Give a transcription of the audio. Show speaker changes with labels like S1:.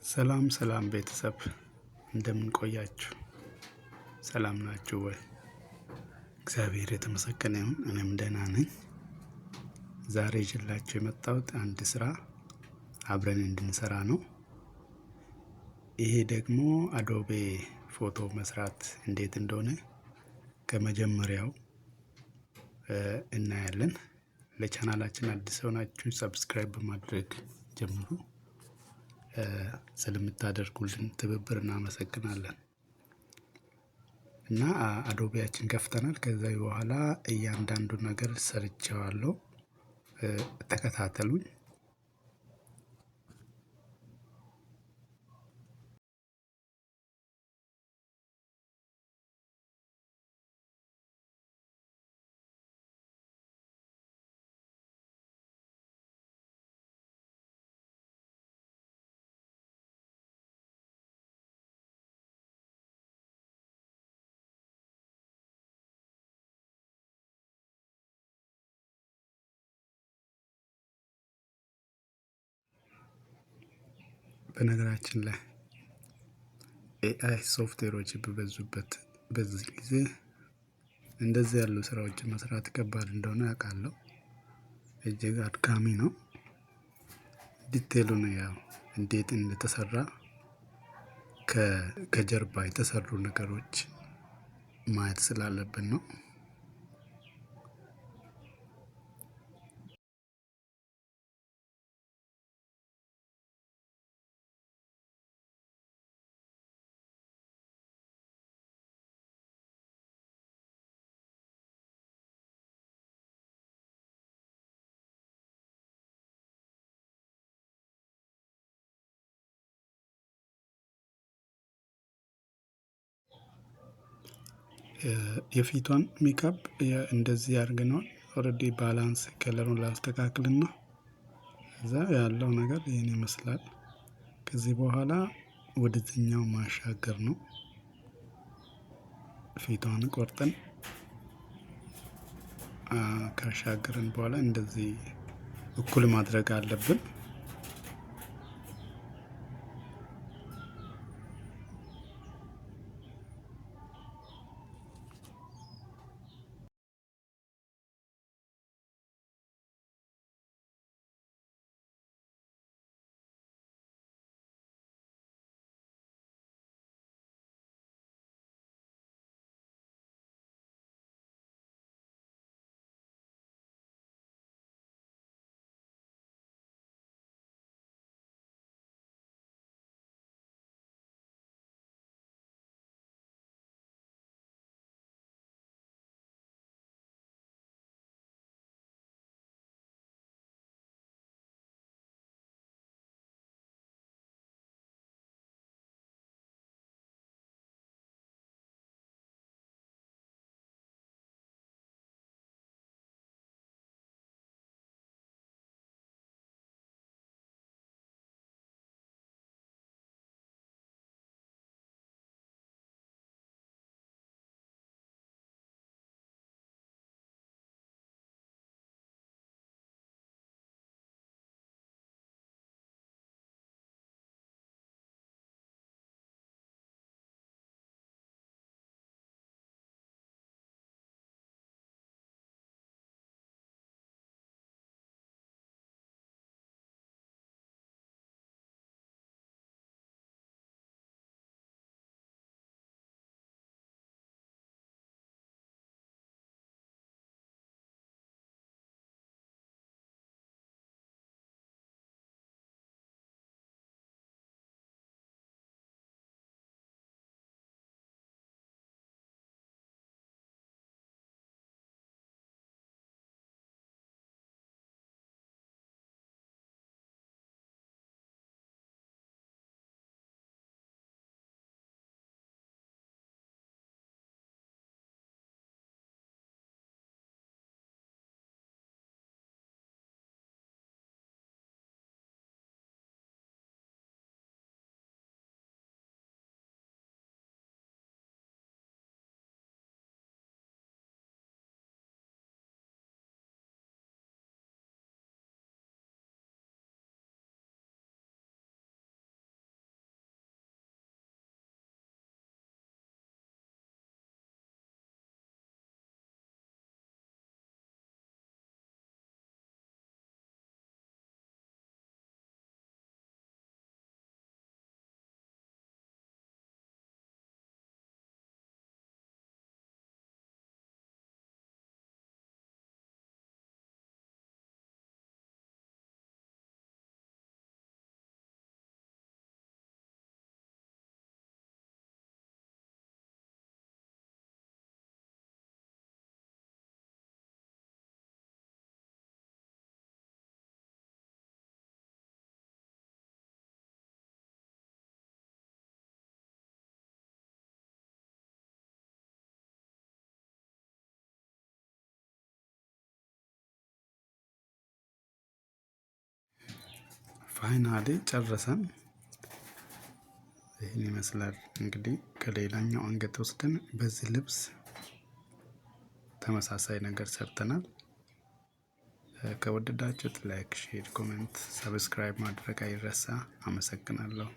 S1: ሰላም ሰላም ቤተሰብ እንደምን ቆያችሁ? ሰላም ናችሁ ወይ? እግዚአብሔር የተመሰገነ ይሁን። እኔም ደህና ነኝ። ዛሬ ይዤላችሁ የመጣሁት አንድ ስራ አብረን እንድንሰራ ነው። ይሄ ደግሞ አዶቤ ፎቶ መስራት እንዴት እንደሆነ ከመጀመሪያው እናያለን። ለቻናላችን አዲስ ሆናችሁ ሰብስክራይብ በማድረግ ጀምሩ። ስለምታደርጉልን ትብብር እናመሰግናለን። እና አዶቤያችን ከፍተናል። ከዛ በኋላ እያንዳንዱን ነገር ሰርቼዋለሁ። ተከታተሉኝ። በነገራችን ላይ ኤአይ ሶፍትዌሮች በበዙበት በዚህ ጊዜ እንደዚህ ያሉ ስራዎችን መስራት ከባድ እንደሆነ አውቃለሁ። እጅግ አድካሚ ነው። ዲቴሉን ያው እንዴት እንደተሰራ ከጀርባ የተሰሩ ነገሮች ማየት ስላለብን ነው። የፊቷን ሜካፕ እንደዚህ አድርገነዋል። ኦሬዲ ባላንስ ከለሩን ላስተካክልና እዛ ያለው ነገር ይሄን ይመስላል። ከዚህ በኋላ ወደዚህኛው ማሻገር ነው። ፊቷን ቆርጠን ካሻገርን በኋላ እንደዚህ እኩል ማድረግ አለብን። ፋይናሊ ጨረሰን። ይህን ይመስላል እንግዲህ ከሌላኛው አንገት ወስደን በዚህ ልብስ ተመሳሳይ ነገር ሰርተናል። ከወደዳችሁት ላይክ፣ ሼር፣ ኮሜንት፣ ሰብስክራይብ ማድረግ አይረሳ። አመሰግናለሁ።